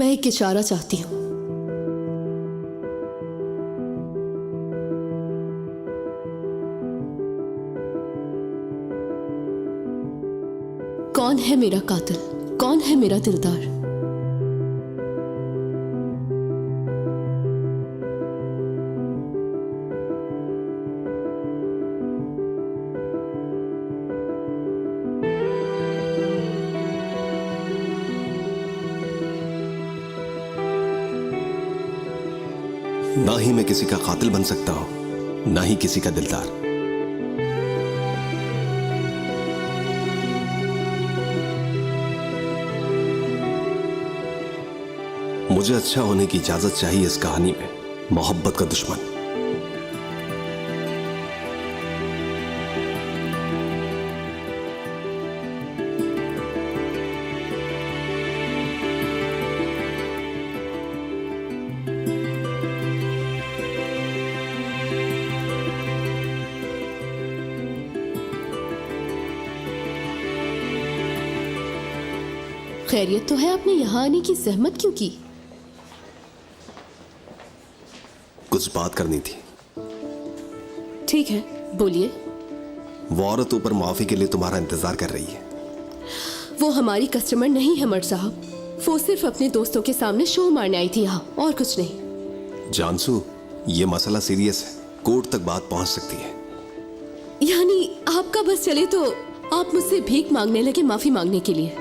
मैं एक इशारा चाहती हूँ। कौन है मेरा कातिल? कौन है मेरा दिलदार? ना ही मैं किसी का कातिल बन सकता हूं, ना ही किसी का दिलदार। मुझे अच्छा होने की इजाजत चाहिए इस कहानी में, मोहब्बत का दुश्मन। खैरियत तो है, आपने यहाँ आने की जहमत क्यों की? कुछ बात करनी थी। ठीक है, बोलिए। वो औरत ऊपर माफी के लिए तुम्हारा इंतजार कर रही है। वो हमारी कस्टमर नहीं है मर्द साहब, वो सिर्फ अपने दोस्तों के सामने शो मारने आई थी यहाँ, और कुछ नहीं। जानसू, ये मसला सीरियस है, कोर्ट तक बात पहुंच सकती है। यानी आपका बस चले तो आप मुझसे भीख मांगने लगे माफी मांगने के लिए?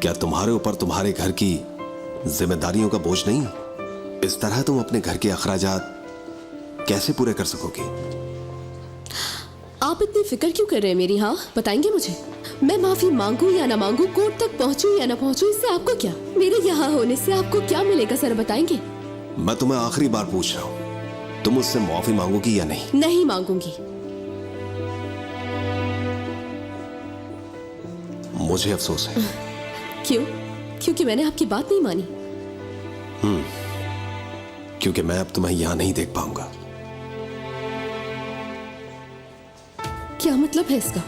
क्या तुम्हारे ऊपर तुम्हारे घर की जिम्मेदारियों का बोझ नहीं? इस तरह तुम अपने घर के अखराजात कैसे पूरे कर सकोगे? आप इतनी फिक्र क्यों कर रहे हैं मेरी? हाँ, बताएंगे मुझे? मैं माफी मांगू या ना मांगू, कोर्ट तक पहुंचू या ना पहुंचू, इससे आपको क्या? मेरे यहाँ होने से आपको क्या मिलेगा, सर बताएंगे? मैं तुम्हें आखिरी बार पूछ रहा हूँ, तुम मुझसे माफी मांगोगी या नहीं? नहीं मांगूंगी। मुझे अफसोस है। क्यों? क्योंकि मैंने आपकी बात नहीं मानी? क्योंकि मैं अब तुम्हें यहां नहीं देख पाऊंगा। क्या मतलब है इसका?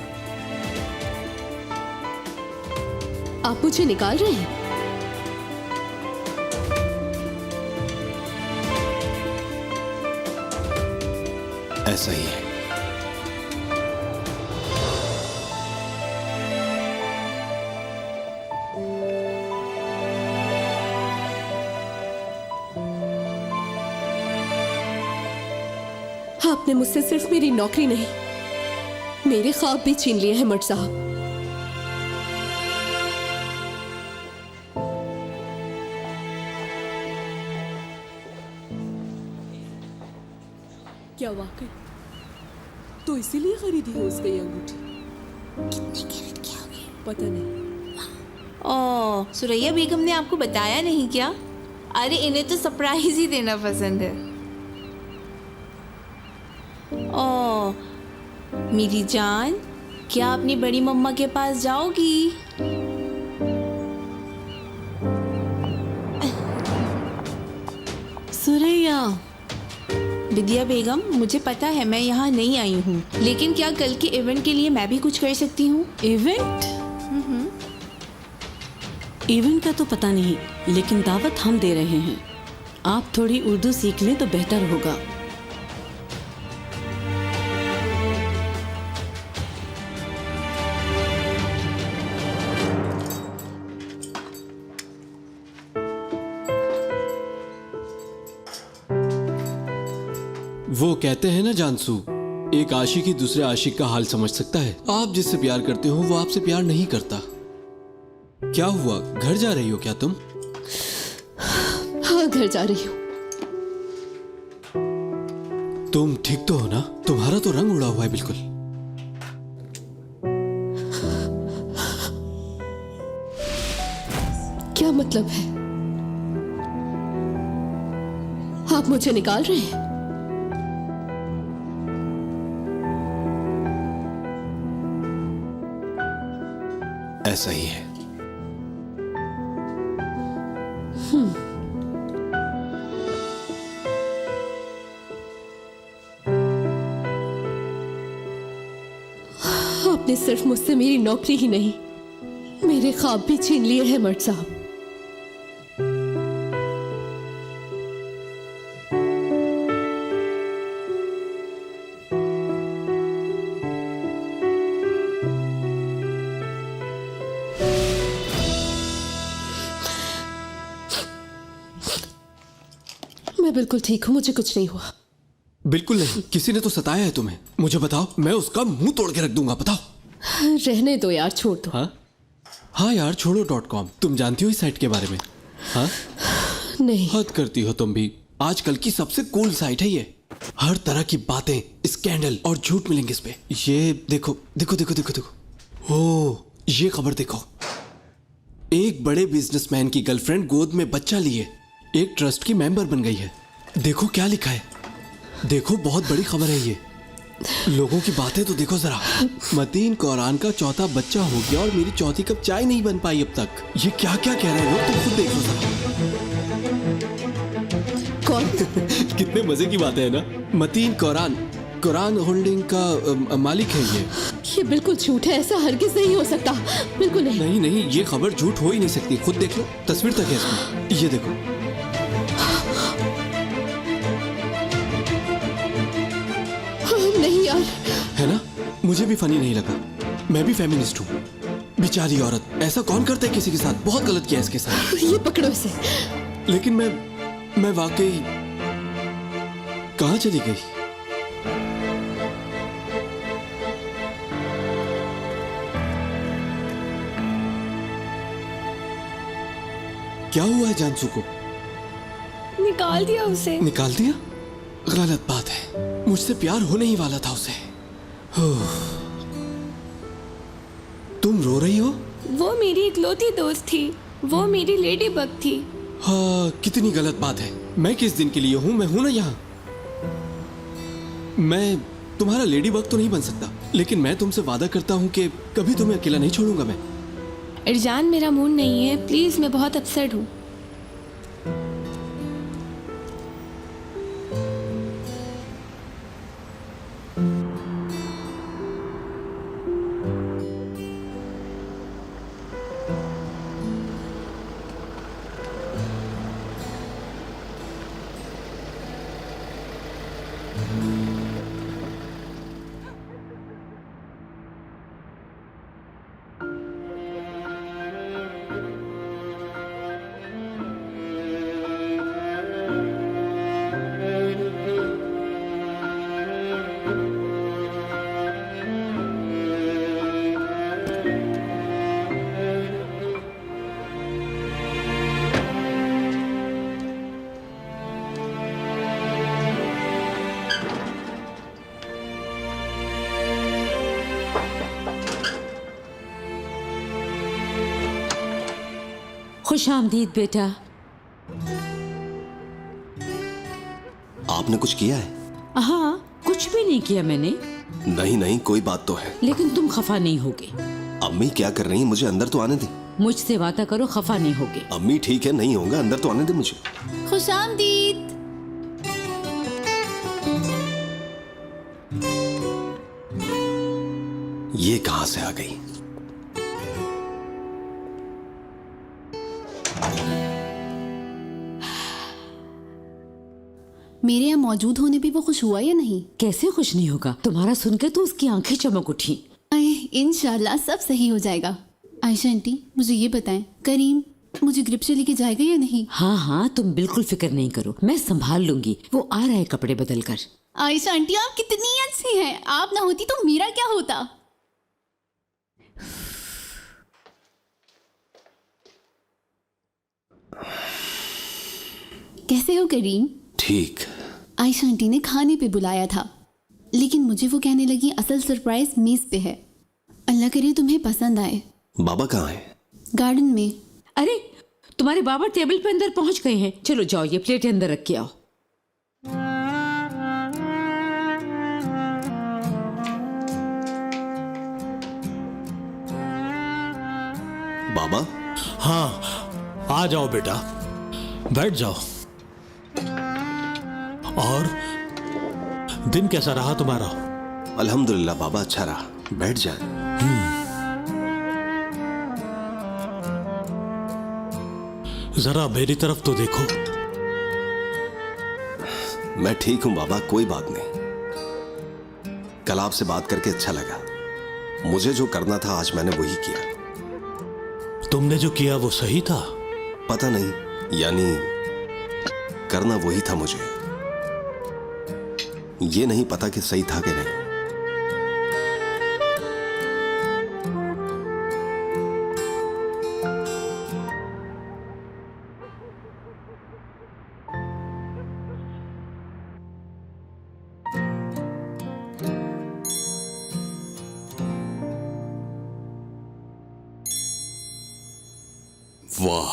आप मुझे निकाल रहे हैं? ऐसा ही है। आपने मुझसे सिर्फ मेरी नौकरी नहीं, मेरे ख्वाब भी छीन लिए हैं मर्द साहब। क्या वाकई? तो इसीलिए खरीदी है उसने ये अंगूठी? कितने कैरेट की होगी? पता नहीं। ओह, सुरैया बेगम ने आपको बताया नहीं क्या? अरे इन्हें तो सरप्राइज ही देना पसंद है। ओह मेरी जान, क्या अपनी बड़ी मम्मा के पास जाओगी? सुरैया। विद्या बेगम, मुझे पता है मैं यहाँ नहीं आई हूँ, लेकिन क्या कल के इवेंट के लिए मैं भी कुछ कर सकती हूँ? इवेंट? इवेंट का तो पता नहीं, लेकिन दावत हम दे रहे हैं। आप थोड़ी उर्दू सीख लें तो बेहतर होगा। वो कहते हैं ना जानसू, एक आशिक ही दूसरे आशिक का हाल समझ सकता है। आप जिससे प्यार करते हो वो आपसे प्यार नहीं करता। क्या हुआ, घर जा रही हो क्या तुम? हाँ, घर जा रही हूँ। तुम ठीक तो हो ना? तुम्हारा तो रंग उड़ा हुआ है बिल्कुल। क्या मतलब है? आप मुझे निकाल रहे हैं? ऐसा ही है। आपने सिर्फ मुझसे मेरी नौकरी ही नहीं, मेरे ख्वाब भी छीन लिए हैं मर्द साहब। मैं बिल्कुल ठीक हूँ, मुझे कुछ नहीं हुआ। बिल्कुल नहीं, किसी ने तो सताया है तुम्हें। मुझे बताओ, मैं उसका मुंह तोड़ के रख दूंगा, बताओ। रहने दो यार, छोड़ दो। हाँ यार छोड़ो .com, तुम जानती हो इस साइट के बारे में? हाँ नहीं। हद करती हो तुम भी। आजकल की सबसे कूल साइट है ये। हर तरह की बातें, स्कैंडल और झूठ मिलेंगे इस पे। ये देखो देखो देखो देखो देखो, ओह ये खबर देखो। एक बड़े बिजनेसमैन की गर्लफ्रेंड गोद में बच्चा लिए एक ट्रस्ट की मेंबर बन गई है। देखो क्या लिखा है, देखो बहुत बड़ी खबर है ये। लोगों की बातें तो देखो जरा। मतीन कौरान का चौथा बच्चा हो गया और मेरी चौथी कप चाय नहीं बन पाई अब तक। ये क्या क्या कह रहे हैं लोग, तुम खुद देखो जरा। कौन? कितने मजे की बात है ना। मतीन कौरान कुरान होल्डिंग का मालिक है ये बिल्कुल झूठ है, ऐसा हरगिज नहीं हो सकता, बिल्कुल नहीं। नहीं नहीं, ये खबर झूठ हो ही नहीं सकती। खुद देख लो, तस्वीर तक है इसमें, ये देखो। नहीं यार। है ना, मुझे भी फनी नहीं लगा। मैं भी फेमिनिस्ट हूँ। बेचारी औरत, ऐसा कौन करता है किसी के साथ? बहुत गलत किया इसके साथ। ये पकड़ो इसे। लेकिन मैं वाकई कहाँ चली गई? क्या हुआ है जानसू को? निकाल दिया उसे। निकाल दिया? गलत बात है, मुझसे प्यार होने ही वाला था उसे। तुम रो रही हो? वो मेरी इकलौती दोस्त थी, वो मेरी लेडी बग थी। हाँ, कितनी गलत बात है। मैं किस दिन के लिए हूं? मैं हूं ना यहाँ। मैं तुम्हारा लेडी बग तो नहीं बन सकता, लेकिन मैं तुमसे वादा करता हूँ कि कभी तुम्हें अकेला नहीं छोड़ूंगा मैं। इरजान, मेरा मूड नहीं है, प्लीज, मैं बहुत अपसेट हूँ। खुश आमदीद बेटा। आपने कुछ किया है? हाँ, कुछ भी नहीं किया मैंने। नहीं नहीं, कोई बात तो है। लेकिन तुम खफा नहीं होगे। अम्मी क्या कर रही हैं? मुझे अंदर तो आने दे। मुझसे वादा करो, खफा नहीं होगे। अम्मी ठीक है, नहीं होगा, अंदर तो आने दे मुझे। खुशामदीद। ये कहां से आ गई? मेरे यहाँ मौजूद होने पे वो खुश हुआ या नहीं? कैसे खुश नहीं होगा? तुम्हारा सुनकर तो उसकी आंखें चमक उठी। इंशाल्लाह सब सही हो जाएगा। आयशा आंटी, मुझे ये बताएं, करीम मुझे ग्रिप से लेके जाएगा या नहीं? हाँ हाँ, तुम बिल्कुल फिक्र नहीं करो, मैं संभाल लूंगी। वो आ रहा है कपड़े बदल कर। आयशा आंटी, आप कितनी अच्छी हैं। आप ना होती तो मेरा क्या होता। कैसे हो करीम? ठीक। आयशा आंटी ने खाने पे बुलाया था, लेकिन मुझे वो कहने लगी असल सरप्राइज मेज पे है। अल्लाह करे तुम्हें पसंद आए। बाबा कहाँ है? गार्डन में। अरे, तुम्हारे बाबा टेबल पे अंदर पहुंच गए हैं। चलो जाओ, ये प्लेट अंदर रख के आओ। बाबा? हाँ, आ जाओ बेटा, बैठ जाओ। और दिन कैसा रहा तुम्हारा? अल्हम्दुलिल्लाह बाबा, अच्छा रहा। बैठ जाए। जरा मेरी तरफ तो देखो। मैं ठीक हूं बाबा, कोई बात नहीं। कल आपसे बात करके अच्छा लगा। मुझे जो करना था आज मैंने वही किया। तुमने जो किया वो सही था? पता नहीं, यानी करना वही था मुझे, ये नहीं पता कि सही था कि नहीं। वाह,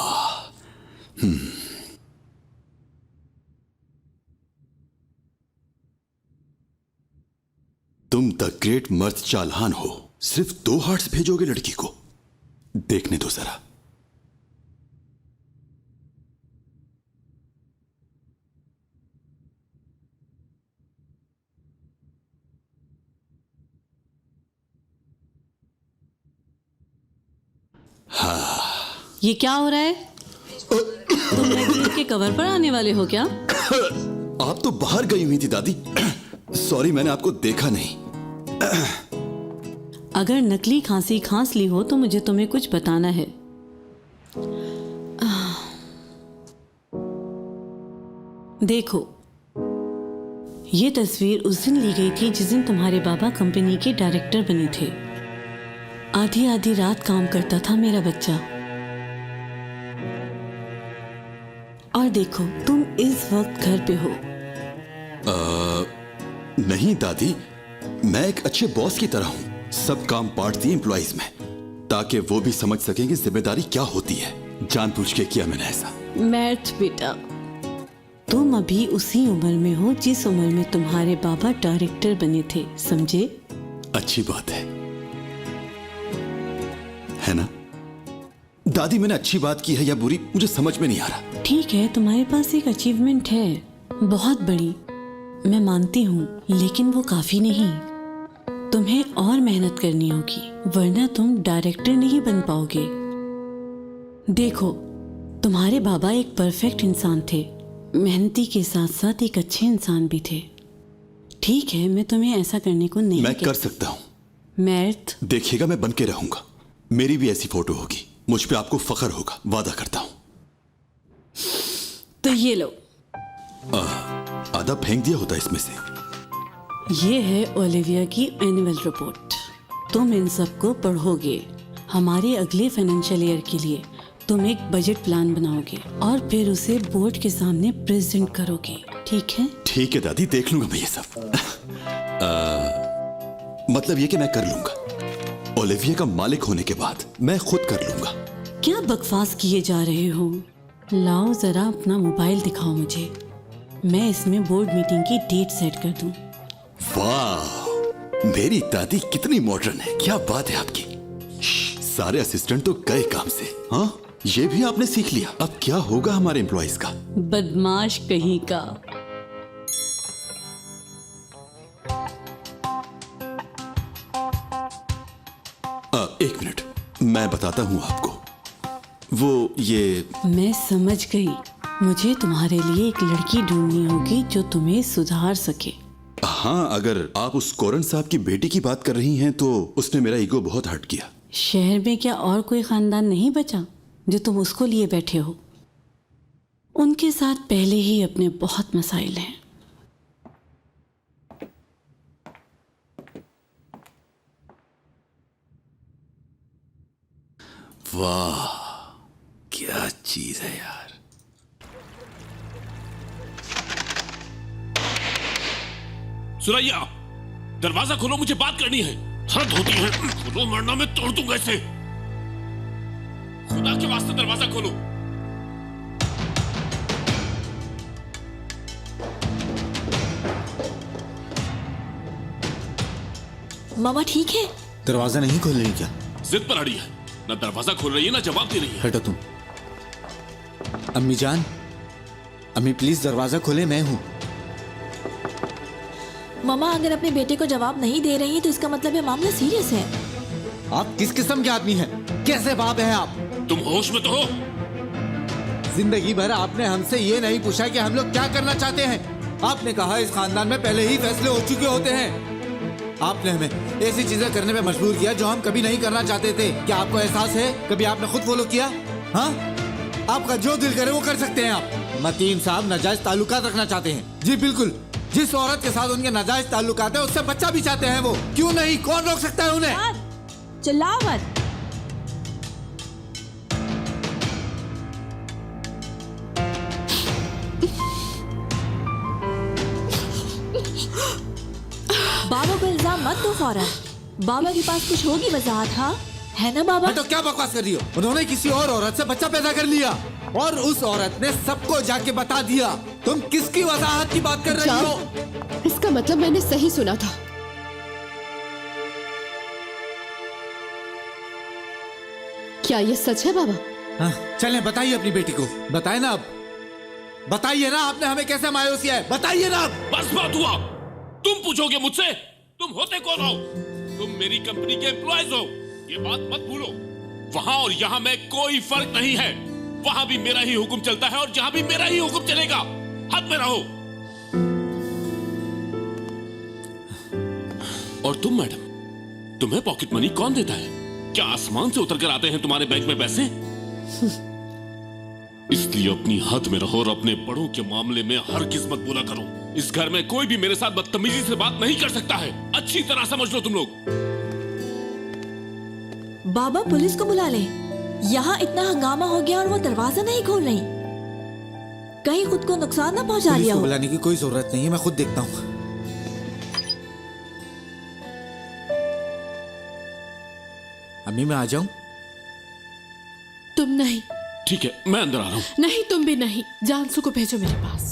तुम द ग्रेट मर्द चालान हो। सिर्फ 2 हार्ट्स भेजोगे लड़की को? देखने दो जरा। ये क्या हो रहा है? तुम मैगजीन के कवर पर आने वाले हो क्या? आप तो बाहर गई हुई थी दादी। सॉरी, मैंने आपको देखा नहीं। अगर नकली खांसी खांस ली हो तो मुझे तुम्हें कुछ बताना है। देखो, ये तस्वीर उस दिन ली गई थी जिस दिन तुम्हारे बाबा कंपनी के डायरेक्टर बने थे। आधी आधी रात काम करता था मेरा बच्चा। और देखो, तुम इस वक्त घर पे हो। नहीं दादी, मैं एक अच्छे बॉस की तरह हूं। सब काम बांटती है एम्प्लॉइज में, ताकि वो भी समझ सकें कि जिम्मेदारी क्या होती है। जानबूझ के किया मैंने ऐसा। मैथ बेटा, तुम अभी उसी उम्र में हो जिस उम्र में तुम्हारे बाबा डायरेक्टर बने थे, समझे? अच्छी बात है ना? दादी, मैंने अच्छी बात की है या बुरी, मुझे समझ में नहीं आ रहा। ठीक है, तुम्हारे पास एक अचीवमेंट है, बहुत बड़ी, मैं मानती हूँ, लेकिन वो काफी नहीं। तुम्हें और मेहनत करनी होगी, वरना तुम डायरेक्टर नहीं बन पाओगे। देखो, तुम्हारे बाबा एक परफेक्ट इंसान थे, मेहनती के साथ साथ एक अच्छे इंसान भी थे। ठीक है, मैं तुम्हें ऐसा करने को नहीं मैं कर सकता हूँ। मैथ, देखिएगा, मैं बन के रहूंगा। मेरी भी ऐसी फोटो होगी, मुझ पे आपको फख्र होगा, वादा करता हूं। तो ये लो। आधा फेंक दिया होता इसमें से। ये है ओलिविया की एनुअल रिपोर्ट। तुम इन सबको पढ़ोगे। हमारे अगले फाइनेंशियल ईयर के लिए तुम एक बजट प्लान बनाओगे और फिर उसे बोर्ड के सामने प्रेजेंट करोगे, ठीक है? ठीक है दादी, देख लूंगा मैं ये सब। मतलब ये कि मैं कर लूंगा। ओलिविया का मालिक होने के बाद मैं खुद कर लूंगा। क्या बकवास किए जा रहे हो? लाओ जरा अपना मोबाइल दिखाओ मुझे, मैं इसमें बोर्ड मीटिंग की डेट सेट कर दूं। वाह, मेरी दादी कितनी मॉडर्न है, क्या बात है आपकी। सारे असिस्टेंट तो गए काम से। हाँ, ये भी आपने सीख लिया। अब क्या होगा हमारे एम्प्लॉइज का? बदमाश कहीं का। एक मिनट, मैं बताता हूं आपको। वो ये मैं समझ गई, मुझे तुम्हारे लिए एक लड़की ढूंढनी होगी जो तुम्हें सुधार सके। हाँ, अगर आप उस कोरन साहब की बेटी की बात कर रही हैं तो उसने मेरा ईगो बहुत हर्ट किया। शहर में क्या और कोई खानदान नहीं बचा जो तुम उसको लिए बैठे हो? उनके साथ पहले ही अपने बहुत मसाइल हैं। वाह, क्या चीज है यार। सुरैया, दरवाजा खोलो, मुझे बात करनी है। हद होती है, खोलो वरना मैं तोड़ दूंगा इसे। खुदा के वास्ते दरवाजा खोलो। मामा ठीक है? दरवाजा नहीं खोल रही क्या? जिद पर अड़ी है, ना दरवाजा खोल रही है ना जवाब दे रही है। हटो तुम। अम्मी जान, अम्मी प्लीज दरवाजा खोले, मैं हूं। मामा, अगर अपने बेटे को जवाब नहीं दे रही है तो इसका मतलब है मामला सीरियस है। आप किस किस्म के आदमी हैं? कैसे बाप हैं आप? तुम होश में तो हो? जिंदगी भर आपने हमसे ये नहीं पूछा कि हम लोग क्या करना चाहते हैं। आपने कहा इस खानदान में पहले ही फैसले हो चुके होते हैं। आपने हमें ऐसी चीजें करने में मजबूर किया जो हम कभी नहीं करना चाहते थे। क्या आपको एहसास है? कभी आपने खुद फॉलो किया? हाँ, आपका जो दिल करे वो कर सकते हैं आप। मतीन साहब नाजायज ताल्लुकात रखना चाहते हैं। जी बिल्कुल, जिस औरत के साथ उनके नाजायज ताल्लुकात है उससे बच्चा भी चाहते हैं वो। क्यों नहीं, कौन रोक सकता है उन्हें? चिल्लाओ मत। बाबा को इल्जाम मत दो फौरन। बाबा के पास कुछ होगी वजाहत, हाँ है ना बाबा? तो क्या बकवास कर रही हो? उन्होंने किसी और औरत से बच्चा पैदा कर लिया और उस औरत ने सबको जाके बता दिया। तुम किसकी वजाहत की बात कर रही हो? इसका मतलब मैंने सही सुना था। क्या ये सच है बाबा? हाँ, चलें बताइए अपनी बेटी को, बताए ना अब, बताइए ना आपने हमें कैसे मायूस किया है, बताइए ना अब। बस बात हुआ। तुम पूछोगे मुझसे तुम होते कौन हो? तुम मेरी कंपनी के एम्प्लॉयज हो, ये बात मत भूलो। वहां और यहां में कोई फर्क नहीं है। वहां भी मेरा ही हुक्म चलता है और यहां भी मेरा ही हुक्म चलेगा। हद में रहो। और तुम मैडम, तुम्हें पॉकेट मनी कौन देता है? क्या आसमान से उतर कर आते हैं तुम्हारे बैंक में पैसे? इसलिए अपनी हद में रहो और अपने बड़ों के मामले में हर किस्मत बोला करो। इस घर में कोई भी मेरे साथ बदतमीजी से बात नहीं कर सकता है, अच्छी तरह समझ लो तुम लोग। बाबा पुलिस को बुला ले। यहाँ इतना हंगामा हो गया और वो दरवाजा नहीं खोल रही। कहीं खुद को नुकसान ना पहुंचा लिया हो। बुलाने की कोई जरूरत नहीं है, मैं खुद देखता हूँ। अम्मी मैं आ जाऊं? तुम नहीं। ठीक है, मैं अंदर आ रहा हूँ। नहीं तुम भी नहीं, जानसू को भेजो मेरे पास।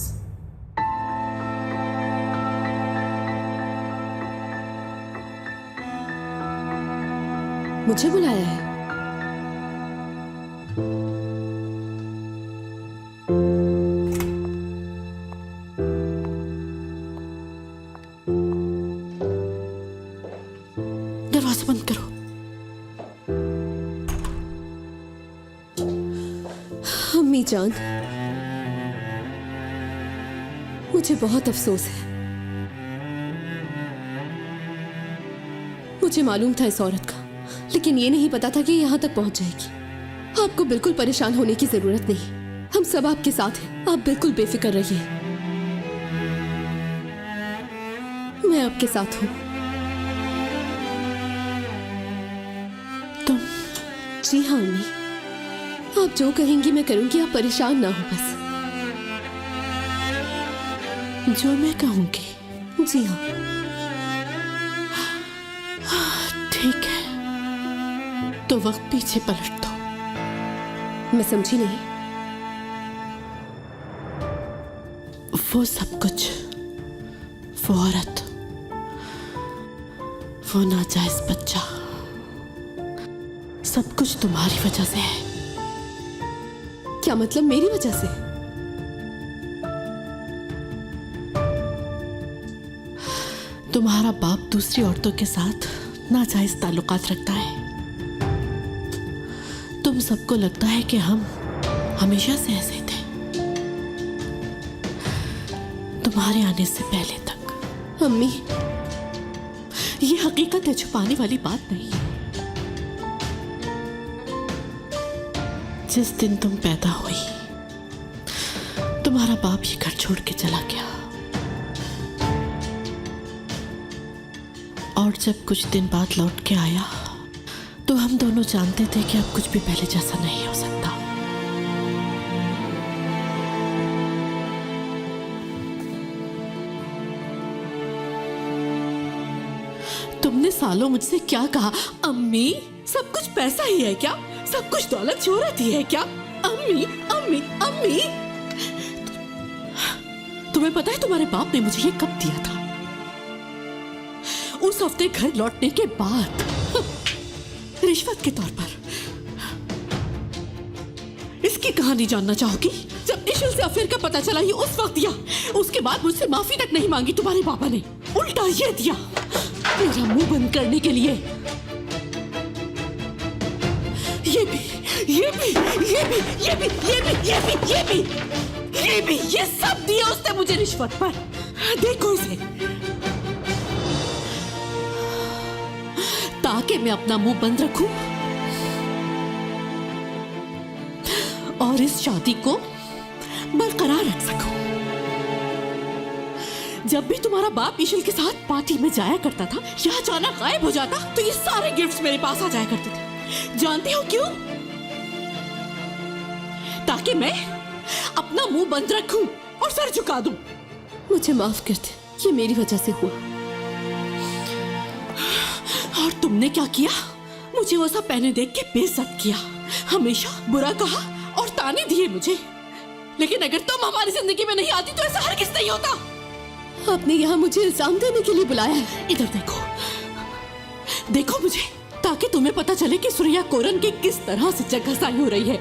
मुझे बुलाया है? दरवाजा बंद करो। अम्मी जान, मुझे बहुत अफसोस है। मुझे मालूम था इस औरत का, लेकिन ये नहीं पता था कि यहां तक पहुंच जाएगी। आपको बिल्कुल परेशान होने की जरूरत नहीं, हम सब आपके साथ हैं। आप बिल्कुल बेफिक्र रहिए, मैं आपके साथ हूं। तुम? जी हाँ अम्मी, आप जो कहेंगी मैं करूंगी, आप परेशान ना हो बस। जो मैं कहूंगी? जी हाँ। ठीक है, तो वक्त पीछे पलट दो। मैं समझी नहीं। वो सब कुछ, वो औरत, वो नाजायज बच्चा, सब कुछ तुम्हारी वजह से है। क्या मतलब मेरी वजह से? तुम्हारा बाप दूसरी औरतों के साथ नाजायज ताल्लुकात रखता है। तुम सबको लगता है कि हम हमेशा से ऐसे थे, तुम्हारे आने से पहले तक। अम्मी, ये हकीकत है, छुपाने वाली बात नहीं है। जिस दिन तुम पैदा हुई, तुम्हारा बाप ये घर छोड़ के चला गया, और जब कुछ दिन बाद लौट के आया तो हम दोनों जानते थे कि अब कुछ भी पहले जैसा नहीं हो सकता। तुमने सालों मुझसे क्या कहा? अम्मी, सब कुछ पैसा ही है क्या? सब कुछ दौलत शोहरत ही है क्या? अम्मी अम्मी अम्मी, तुम्हें पता है तुम्हारे बाप ने मुझे ये कब दिया था? उस हफ्ते घर लौटने के बाद, रिश्वत के तौर पर। इसकी कहानी जानना चाहोगी? जब निशिल से अफेयर का पता चला ये उस वक्त दिया, उसके बाद मुझसे माफी तक नहीं मांगी तुम्हारे पापा ने, उल्टा ये दिया मेरा मुंह बंद करने के लिए। ये भी, ये भी, ये भी, ये भी, ये भी, ये भी, ये भी, ये भी, ये सब दिया उसने मुझे रिश्वत पर। देखो इसे, ताकि मैं अपना मुंह बंद रखूं और इस शादी को बरकरार रख सको। जब भी तुम्हारा बाप इशिल के साथ पार्टी में जाया करता था या अचानक गायब हो जाता तो ये सारे गिफ्ट्स मेरे पास आ जाया करते थे। जानते हो क्यों? ताकि मैं अपना मुंह बंद रखूं और सर झुका दूं। मुझे माफ कर दे, ये मेरी वजह से हुआ। और तुमने क्या किया? मुझे वो सब पहने देख के बेइज्जत किया, हमेशा बुरा कहा और ताने दिए मुझे। लेकिन अगर तुम हमारी जिंदगी में नहीं आती तो ऐसा हरगिज़ नहीं होता। आपने यहाँ मुझे इल्जाम देने के लिए बुलाया है। इधर देखो, देखो मुझे, ताकि तुम्हें पता चले कि सूर्या कोरन की किस तरह से जगहसाई हो रही है।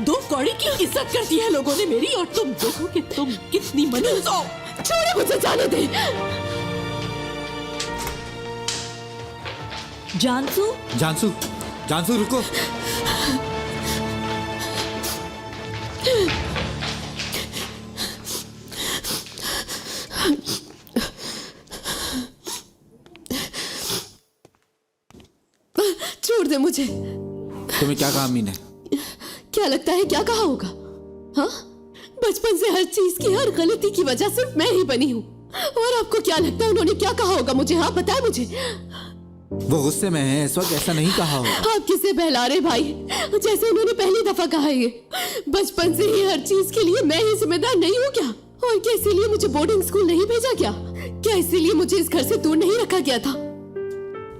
2 कौड़ी की इज्जत कर दी है लोगों ने मेरी, और तुम देखो कि तुम कितनी मनहूस हो। छोड़े मुझे, जाने दे। जानसू, जानसू, जानसू रुको। छोड़ दे मुझे। तुम्हें क्या कहा अम्मी ने? क्या लगता है क्या कहा होगा? हाँ, बचपन से हर चीज की, हर गलती की वजह सिर्फ मैं ही बनी हूँ। और आपको क्या लगता है उन्होंने क्या कहा होगा मुझे? हाँ बताए मुझे। वो गुस्से में है इस वक्त, ऐसा नहीं कहा होगा। आप किसे बहला रहे भाई? जैसे उन्होंने पहली दफा कहा है। बचपन से ही हर चीज के लिए मैं ही जिम्मेदार नहीं हूँ क्या? और क्या इसीलिए मुझे बोर्डिंग स्कूल नहीं भेजा क्या? क्या इसीलिए मुझे इस घर से दूर नहीं रखा गया था?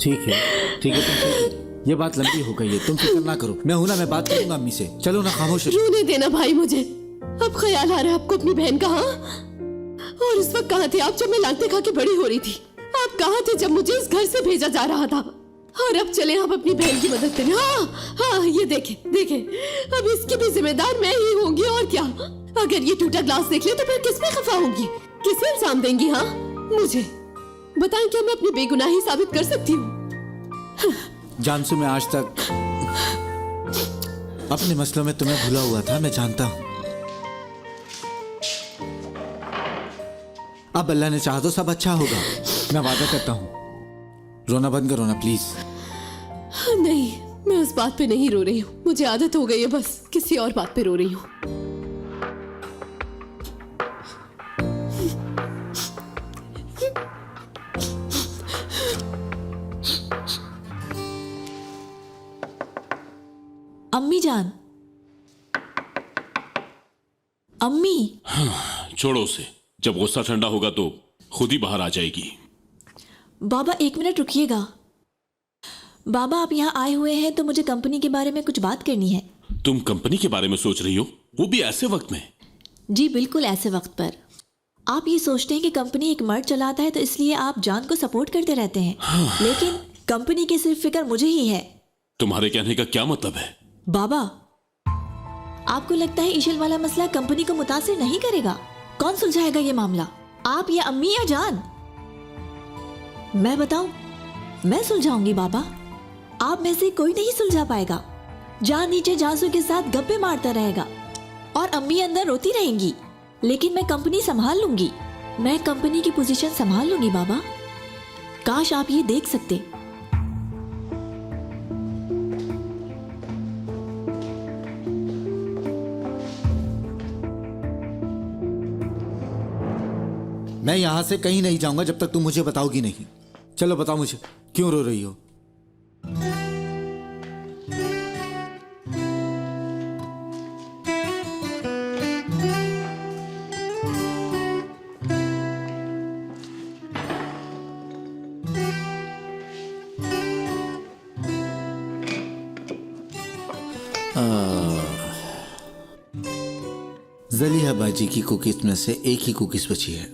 ठीक है, ठीक है, तुम चलो। ये बात लंबी हो गई है, तुम फिक्र ना करो। मैं हूं ना, मैं बात करूंगा अम्मी से। चलो ना, खामोश। रोने देना भाई मुझे। अब ख्याल आ रहा है आपको अपनी बहन का? हाँ, और उस वक्त कहाँ थे आप जब मैं लांगते खा के बड़ी हो रही थी? आप कहाँ थे जब मुझे इस घर से भेजा जा रहा था? और अब चले आप अपनी बहन की मदद करें। हाँ हाँ, ये देखे देखे, अब इसकी भी जिम्मेदार मैं ही होंगी। और क्या, अगर ये टूटा ग्लास देख ले तो फिर किस पे खफा होंगी? किसे इल्जाम देंगी? हाँ मुझे बताएं, क्या मैं अपनी बेगुनाही साबित कर सकती हूँ? जानसू, मैं आज तक अपने मसलों में तुम्हें भूला हुआ था, मैं जानता हूं। अब अल्लाह ने चाहा तो सब अच्छा होगा, मैं वादा करता हूं। रोना बंद करो ना प्लीज। नहीं, मैं उस बात पे नहीं रो रही हूँ। मुझे आदत हो गई है, बस किसी और बात पे रो रही हूँ। अम्मी जान, अम्मी। छोड़ो उसे, जब गुस्सा ठंडा होगा तो खुद ही बाहर आ जाएगी। बाबा 1 मिनट रुकिएगा। बाबा, आप यहाँ आए हुए हैं तो मुझे कंपनी के बारे में कुछ बात करनी है। तुम कंपनी के बारे में सोच रही हो, वो भी ऐसे वक्त में? जी बिल्कुल ऐसे वक्त पर। आप ये सोचते हैं कि कंपनी एक मर्द चलाता है तो इसलिए आप जान को सपोर्ट करते रहते हैं। लेकिन कंपनी की सिर्फ फिक्र मुझे ही है। तुम्हारे कहने का क्या मतलब है? बाबा, आपको लगता है इशिल वाला मसला कंपनी को मुतासिर नहीं करेगा? कौन सुलझाएगा ये मामला, आप या अम्मी या जान? मैं बताऊं, मैं सुलझाऊंगी बाबा। आप में से कोई नहीं सुलझा पाएगा। जान नीचे जानसू के साथ गप्पे मारता रहेगा और अम्मी अंदर रोती रहेंगी, लेकिन मैं कंपनी संभाल लूंगी। मैं कंपनी की पोजीशन संभाल लूंगी बाबा। काश आप ये देख सकते। मैं यहां से कहीं नहीं जाऊंगा जब तक तुम मुझे बताओगी नहीं। चलो बताओ मुझे, क्यों रो रही हो? जलिया बाजी की कुकीज में से एक ही कुकीज बची है।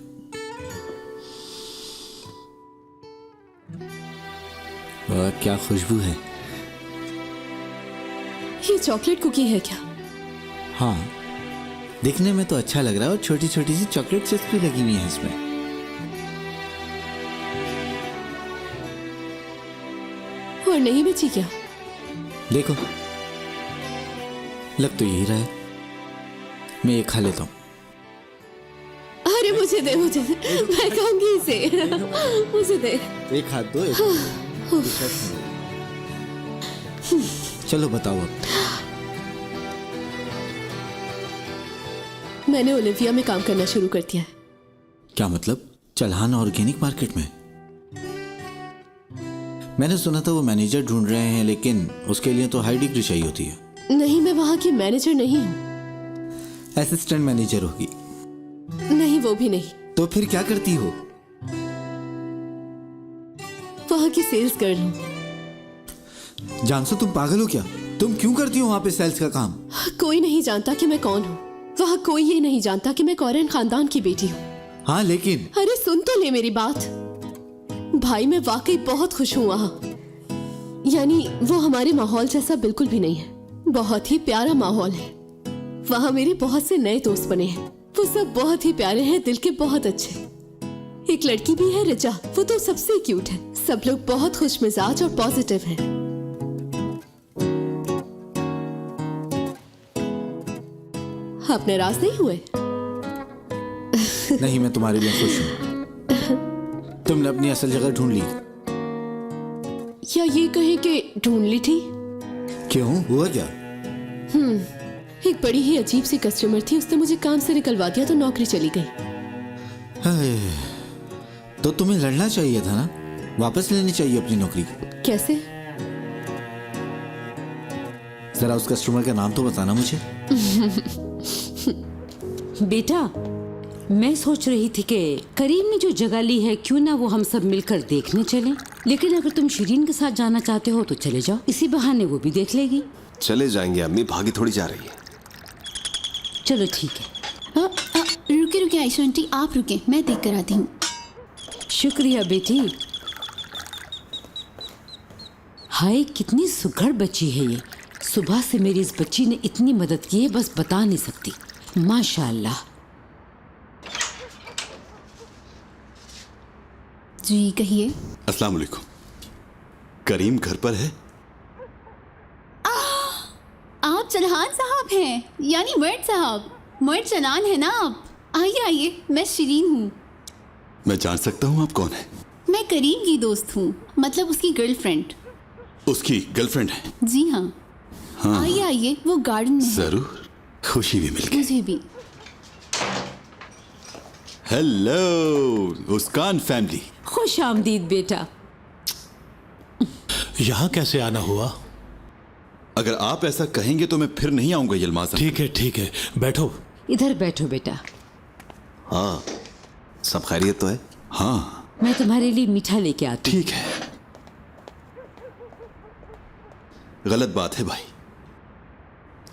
वाह, क्या खुशबू है। ये चॉकलेट कुकी है क्या? हाँ, दिखने में तो अच्छा लग रहा है और छोटी छोटी सी चॉकलेट चिप्स भी लगी हुई है इसमें। और नहीं बची क्या? देखो, लग तो यही रहा है। मैं ये खा लेता हूँ। अरे मुझे दे, मुझे दे। मैं खाऊंगी इसे। मुझे दे। एक हाथ दो, एक चलो बताओ अब। मैंने ओलिविया में काम करना शुरू कर दिया है। क्या मतलब? चल्हान ऑर्गेनिक मार्केट में? मैंने सुना था वो मैनेजर ढूंढ रहे हैं, लेकिन उसके लिए तो हाई डिग्री चाहिए होती है। नहीं, मैं वहाँ की मैनेजर नहीं हूँ। असिस्टेंट मैनेजर होगी। नहीं, वो भी नहीं। तो फिर क्या करती हो? वहाँ की सेल्स गर्ल हूँ। जानसू, तुम पागल हो क्या? तुम क्यों करती हो वहाँ पे सेल्स का काम? कोई नहीं जानता कि मैं कौन हूँ। वहाँ कोई ये नहीं जानता कि मैं कौरन खानदान की बेटी हूँ। हाँ, लेकिन अरे सुन तो ले मेरी बात। भाई, मैं वाकई बहुत खुश हूँ वहाँ। यानी वो हमारे माहौल जैसा बिल्कुल भी नहीं है। बहुत ही प्यारा माहौल है। वहाँ मेरे बहुत से नए दोस्त बने हैं। वो सब बहुत ही प्यारे हैं, दिल के बहुत अच्छे। एक लड़की भी है, रिचा। वो तो सबसे क्यूट है। सब लोग बहुत खुश मिजाज और पॉजिटिव हैं। आप नाराज नहीं हुए? नहीं, मैं तुम्हारे लिए खुश हूँ। तुमने अपनी असल जगह ढूंढ ली। या ये कहें कि ढूंढ ली थी। क्यों, हुआ क्या? एक बड़ी ही अजीब सी कस्टमर थी, उसने मुझे काम से निकलवा दिया तो नौकरी चली गई। हाय, तो तुम्हें लड़ना चाहिए था ना, वापस लेनी चाहिए अपनी नौकरी। कैसे? जरा उस कस्टमर का नाम तो बताना मुझे। बेटा, मैं सोच रही थी कि करीम ने जो जगह ली है, क्यों ना वो हम सब मिलकर देखने चलें। लेकिन अगर तुम शिरीन के साथ जाना चाहते हो तो चले जाओ, इसी बहाने वो भी देख लेगी। चले जाएंगे अम्मी, भागी थोड़ी जा रही है। चलो ठीक है। रुके रुके आयशा आंटी, आप रुके, मैं देख कर आती हूँ। शुक्रिया बेटी। हाय, कितनी सुघड़ बच्ची है ये। सुबह से मेरी इस बच्ची ने इतनी मदद की है, बस बता नहीं सकती। माशाअल्लाह। जी कहिए। अस्सलाम वालेकुम। करीम घर पर है? आप चल्हान साहब हैं, यानी मर्द साहब। मर्द चलान है ना आप? आइए आइए, मैं शिरीन हूँ। मैं जान सकता हूँ आप कौन है? मैं करीम की दोस्त हूँ, मतलब उसकी गर्लफ्रेंड। उसकी गर्लफ्रेंड है? जी हाँ। हाँ, आइए आइए, वो गार्डन में है। जरूर, खुशी भी मिल गई। मुझे भी। हेलो उस्कान फैमिली। खुश आमदीद बेटा। यहाँ कैसे आना हुआ? अगर आप ऐसा कहेंगे तो मैं फिर नहीं आऊंगा यलमाज़। ठीक है, बैठो। इधर बैठो बेटा। हाँ, सब खैरियत तो है? हाँ, मैं तुम्हारे लिए मीठा लेके आती हूँ। ठीक है। गलत बात है भाई,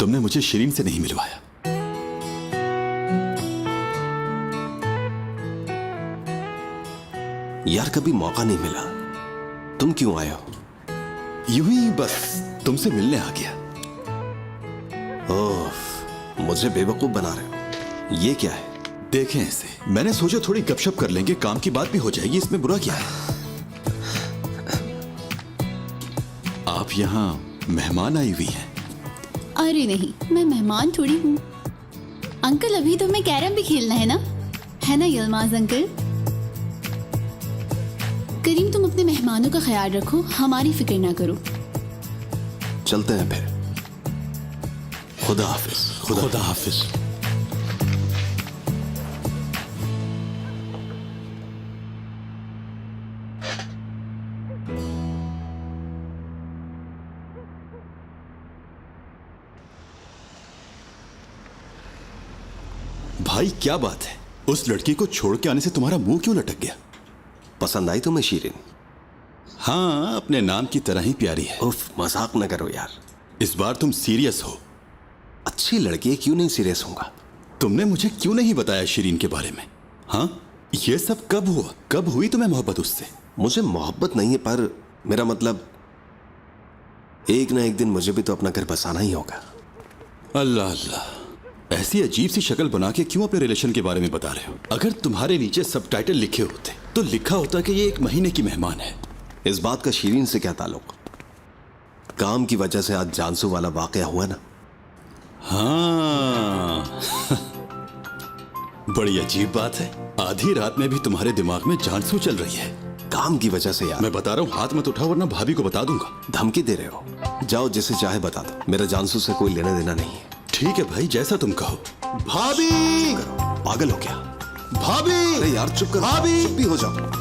तुमने मुझे शिरीन से नहीं मिलवाया। यार, कभी मौका नहीं मिला। तुम क्यों आए हो? यूं ही बस तुमसे मिलने आ गया। ओह, मुझे बेवकूफ बना रहे हो। ये क्या है? देखें इसे, मैंने सोचा थोड़ी गपशप कर लेंगे, काम की बात भी हो जाएगी, इसमें बुरा क्या है? आप यहाँ मेहमान आई हुई हैं? अरे नहीं, मैं मेहमान थोड़ी हूँ। अंकल, अभी तो हमें कैरम भी खेलना है ना यलमाज अंकल? करीम, तुम अपने मेहमानों का ख्याल रखो, हमारी फिक्र ना करो। चलते हैं फिर। खुदा हाफिज। खुदा हाफिज। भाई क्या बात है, उस लड़की को छोड़ के आने से तुम्हारा मुंह क्यों लटक गया? पसंद आई तुम्हें शिरीन? हाँ, अपने नाम की तरह ही प्यारी है। उफ, मजाक न करो यार। इस बार तुम सीरियस हो? अच्छी लड़की है, क्यों नहीं सीरियस होऊंगा? तुमने मुझे क्यों नहीं बताया शिरीन के बारे में? हाँ, ये सब कब हुआ? कब हुई तुम्हें मोहब्बत उससे? मुझे मोहब्बत नहीं है, पर मेरा मतलब एक ना एक दिन मुझे भी तो अपना घर बसाना ही होगा। अल्लाह अल्लाह, ऐसी अजीब सी शक्ल बना के क्यों अपने रिलेशन के बारे में बता रहे हो? अगर तुम्हारे नीचे सबटाइटल लिखे होते तो लिखा होता कि ये 1 महीने की मेहमान है। इस बात का शिरीन से क्या ताल्लुक? काम की वजह से आज जानसू वाला वाकया हुआ ना। हाँ बड़ी अजीब बात है, आधी रात में भी तुम्हारे दिमाग में जानसू चल रही है। काम की वजह से यार। मैं बता रहा हूँ, हाथ मत उठाओ वरना भाभी को बता दूंगा। धमकी दे रहे हो? जाओ, जिसे चाहे बता दो, मेरा जानसू से कोई लेना देना नहीं है। ठीक है भाई, जैसा तुम कहो। भाभी, पागल हो क्या? भाभी, अरे यार चुप कर, भाभी! चुप भी हो जाओ।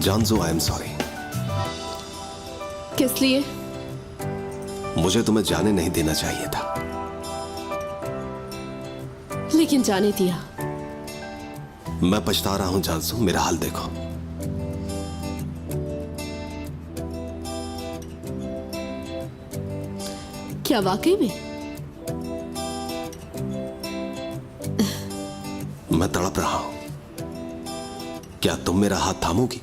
जानजो, आई एम सॉरी। किस लिए? मुझे तुम्हें जाने नहीं देना चाहिए था, लेकिन जाने दिया। मैं पछता रहा हूं जानसू, मेरा हाल देखो। क्या वाकई में? मैं तड़प रहा हूं। क्या तुम मेरा हाथ थामोगी?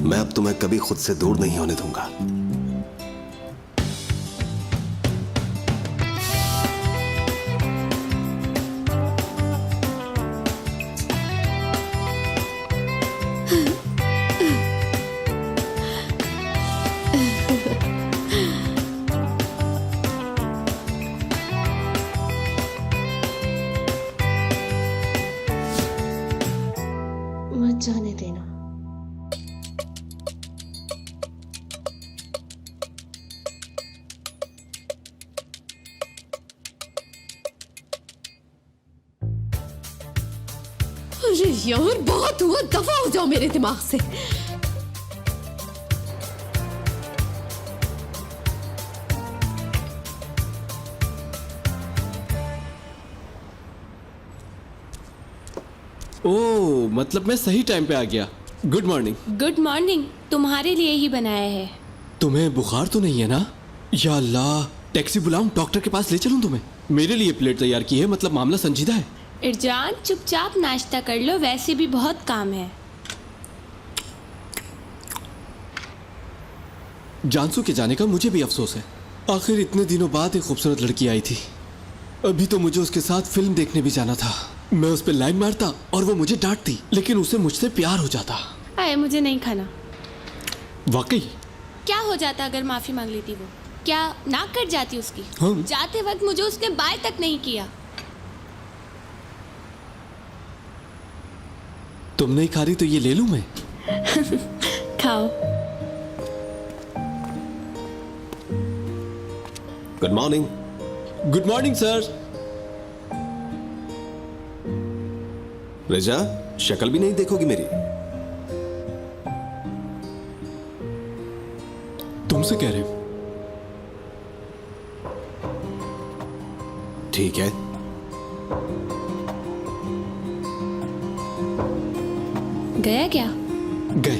मैं अब तुम्हें कभी खुद से दूर नहीं होने दूंगा। मत जाने देना। अरे यार बहुत हुआ, दफा हो जाओ मेरे दिमाग से। ओह, मतलब मैं सही टाइम पे आ गया। Good morning. गुड मॉर्निंग, तुम्हारे लिए ही बनाया है। तुम्हें बुखार तो नहीं है ना? या अल्लाह, टैक्सी बुलाऊं, डॉक्टर के पास ले चलूं तुम्हें? मेरे लिए प्लेट तैयार की है, मतलब मामला संजीदा है। इरजान चुपचाप नाश्ता कर लो, वैसे भी बहुत काम है। जानसू के जाने का मुझे भी अफसोस है। आखिर इतने दिनों बाद एक खूबसूरत लड़की आई थी। अभी तो मुझे उसके साथ फिल्म देखने भी जाना था। मैं उस पर लाइन मारता और वो मुझे डांटती, लेकिन उसे मुझसे प्यार हो जाता। आए, मुझे नहीं खाना। वाकई? क्या हो जाता अगर माफी मांग लेती वो? क्या नाक कट जाती उसकी? हाँ। जाते वक्त मुझे उसने बाय तक नहीं किया। तुम नहीं खा रही तो ये ले लूं मैं? खाओ। Good morning. Good morning sir. Riza, शक्ल भी नहीं देखोगी मेरी? तुमसे कह रहे हो? ठीक है। गया क्या? गए।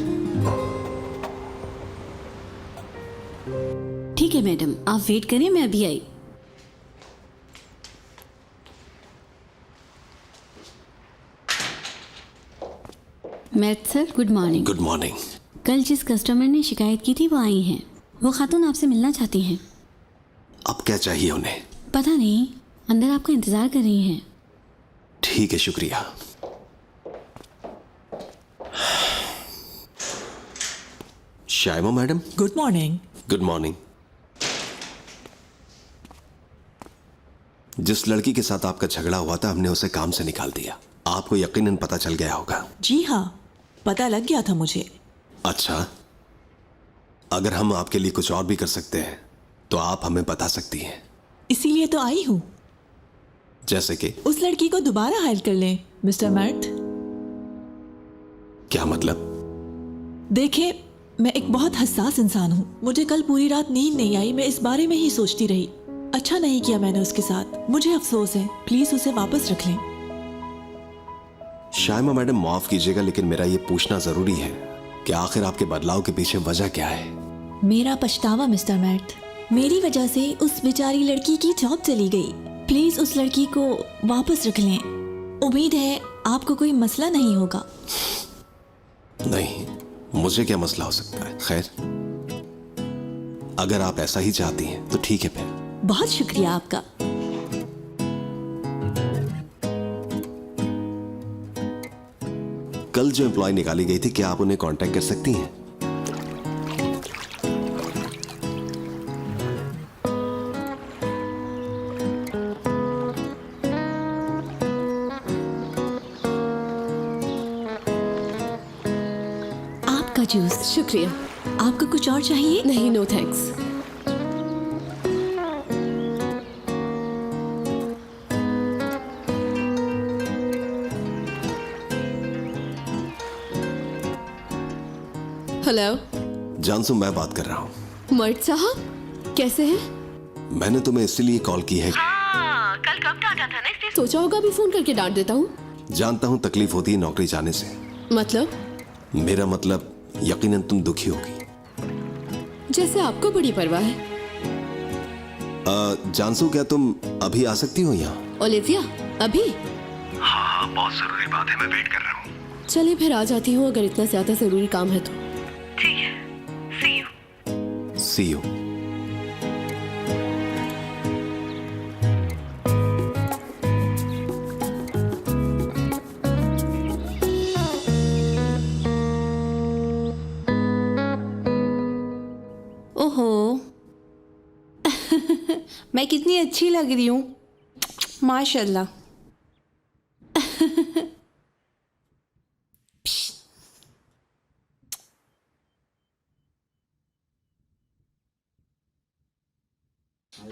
ठीक है मैडम, आप वेट करें, मैं अभी आई। Math sir, good morning. Good morning. कल जिस कस्टमर ने शिकायत की थी वो आई हैं। वो खातून आपसे मिलना चाहती हैं। अब क्या चाहिए उन्हें? पता नहीं, अंदर आपका इंतजार कर रही हैं। ठीक है, शुक्रिया। Shaima madam. Good morning. Good morning. जिस लड़की के साथ आपका झगड़ा हुआ था हमने उसे काम से निकाल दिया। आपको यकीनन पता चल गया होगा। जी हाँ, पता लग गया था मुझे। अच्छा, अगर हम आपके लिए कुछ और भी कर सकते हैं तो आप हमें बता सकती हैं। इसीलिए तो आई हूँ। जैसे कि? उस लड़की को दोबारा हायर कर लें मिस्टर मैट। क्या मतलब? देखिए, मैं एक बहुत हसास इंसान हूँ। मुझे कल पूरी रात नींद नहीं आई, मैं इस बारे में ही सोचती रही। अच्छा नहीं किया मैंने उसके साथ, मुझे अफसोस है। प्लीज उसे वापस रख लें। शायमा मैडम, माफ कीजिएगा लेकिन मेरा ये पूछना जरूरी है कि आखिर आपके बदलाव के पीछे वजह क्या है? मेरा पछतावा मिस्टर मैट, मेरी वजह से उस बेचारी लड़की की जॉब चली गई। प्लीज उस लड़की को वापस रख लें। उम्मीद है आपको कोई मसला नहीं होगा। नहीं, मुझे क्या मसला हो सकता है। खैर, अगर आप ऐसा ही चाहती हैं तो ठीक है फिर। बहुत शुक्रिया आपका। कल जो एम्प्लॉय निकाली गई थी, क्या आप उन्हें कांटेक्ट कर सकती हैं? आपका जूस। शुक्रिया। आपको कुछ और चाहिए? नहीं, नो थैंक्स। हेलो जानसू, मैं बात कर रहा हूँ। मर्द साहब, कैसे हैं? मैंने तुम्हें इसलिए कॉल की है। कल कब डांटा था ना, इसलिए सोचा होगा अभी फोन करके डांट देता हूँ। जानता हूँ तकलीफ होती है नौकरी जाने से। मतलब? मेरा मतलब, यकीनन तुम दुखी होगी। जैसे आपको बड़ी परवाह है। जानसू, क्या तुम अभी आ सकती हो यहाँ? ओलिविया, अभी? हाँ, बहुत जरूरी बात है, मैं वेट कर रहा हूँ। चलिए फिर आ जाती हूँ, अगर इतना ज्यादा जरूरी काम है तो। ठीक है, सी यू। ओहो मैं कितनी अच्छी लग रही हूँ, माशाल्लाह।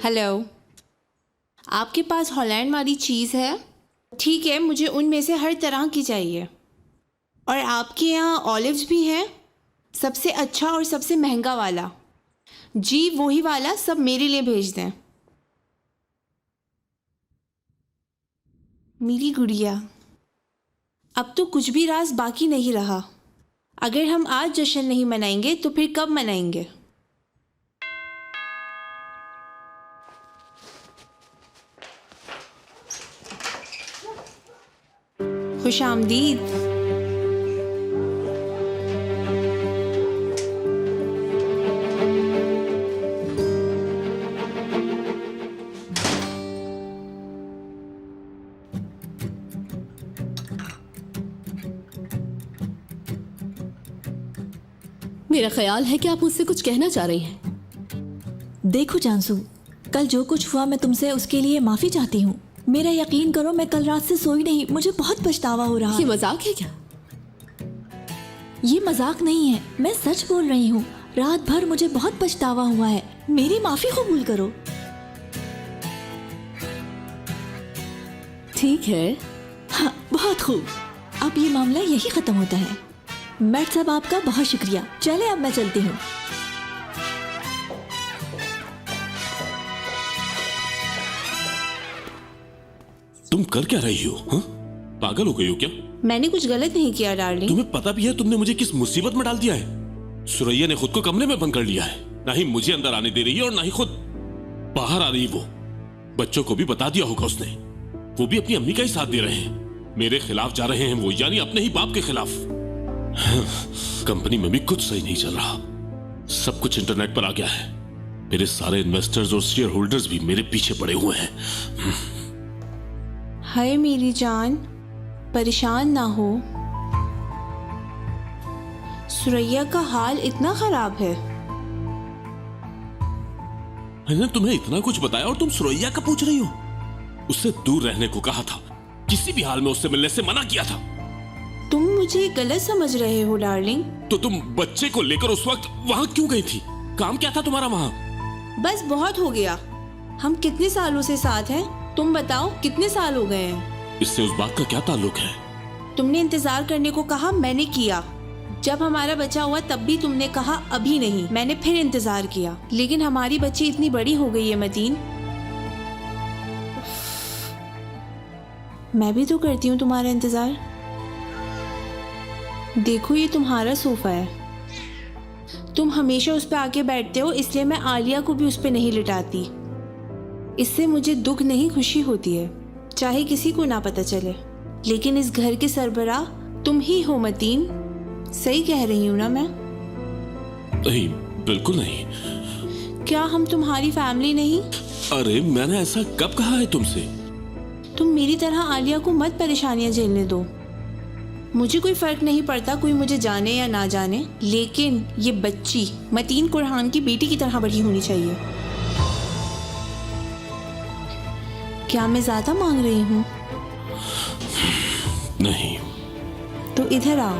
हेलो, आपके पास हॉलैंड वाली चीज़ है? ठीक है, मुझे उनमें से हर तरह की चाहिए। और आपके यहाँ ऑलिव्स भी हैं? सबसे अच्छा और सबसे महंगा वाला। जी, वही वाला सब मेरे लिए भेज दें। मेरी गुड़िया, अब तो कुछ भी राज बाकी नहीं रहा। अगर हम आज जश्न नहीं मनाएंगे तो फिर कब मनाएंगे? खुश आमदीद। मेरा ख्याल है कि आप मुझसे कुछ कहना चाह रही हैं। देखो जानसू, कल जो कुछ हुआ मैं तुमसे उसके लिए माफी चाहती हूँ। मेरा यकीन करो, मैं कल रात से सोई नहीं, मुझे बहुत पछतावा हो रहा है। ये मजाक है क्या? ये मजाक नहीं है, मैं सच बोल रही हूँ। रात भर मुझे बहुत पछतावा हुआ है, मेरी माफी कबूल करो। ठीक है। हाँ, बहुत खूब। अब ये मामला यही खत्म होता है। मैट साहब, आपका बहुत शुक्रिया। चले, अब मैं चलती हूँ। तुम कर क्या रही हो? हा? पागल हो गई हो क्या? मैंने कुछ गलत नहीं किया डार्लिंग। तुम्हें पता भी है तुमने मुझे किस मुसीबत में डाल दिया है। सुरैया ने खुद को कमरे में बंद कर लिया है, ना ही मुझे अंदर आने दे रही है और ना ही खुद बाहर आ रही। वो बच्चों को भी बता दिया होगा उसने, वो भी अपनी अम्मी का ही साथ दे रहे हैं। मेरे खिलाफ जा रहे हैं वो, यानी अपने ही बाप के खिलाफ। कंपनी में भी कुछ सही नहीं चल रहा, सब कुछ इंटरनेट पर आ गया है। मेरे सारे इन्वेस्टर्स और शेयर होल्डर्स भी मेरे पीछे पड़े हुए हैं। हाय मेरी जान, परेशान ना हो। सुरैया का हाल इतना खराब है। मैंने तुम्हें इतना कुछ बताया और तुम सुरैया का पूछ रही हो? उससे दूर रहने को कहा था, किसी भी हाल में उससे मिलने से मना किया था। तुम मुझे गलत समझ रहे हो डार्लिंग। तो तुम बच्चे को लेकर उस वक्त वहां क्यों गई थी? काम क्या था तुम्हारा वहां? बस बहुत हो गया। हम कितने सालों से साथ हैं? तुम बताओ, कितने साल हो गए हैं? इससे उस बात का क्या ताल्लुक है? तुमने इंतजार करने को कहा, मैंने किया। जब हमारा बच्चा हुआ तब भी तुमने कहा अभी नहीं, मैंने फिर इंतजार किया। लेकिन हमारी बच्ची इतनी बड़ी हो गई है मतीन। मैं भी तो करती हूँ तुम्हारा इंतजार। देखो, ये तुम्हारा सोफा है, तुम हमेशा उस पर आके बैठते हो, इसलिए मैं आलिया को भी उस पर नहीं लिटाती। इससे मुझे दुख नहीं खुशी होती है, चाहे किसी को ना पता चले। लेकिन इस घर के सरबराह तुम ही हो मतीन। सही कह रही हूं ना मैं? नहीं, बिल्कुल नहीं। क्या हम तुम्हारी फैमिली नहीं? अरे मैंने ऐसा कब कहा है तुमसे? तुम मेरी तरह आलिया को मत परेशानियां झेलने दो। मुझे कोई फर्क नहीं पड़ता कोई मुझे जाने या ना जाने, लेकिन ये बच्ची मतीन कुरहान की बेटी की तरह बड़ी होनी चाहिए। क्या मैं ज्यादा मांग रही हूँ? नहीं। तो इधर आओ।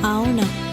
आओ ना।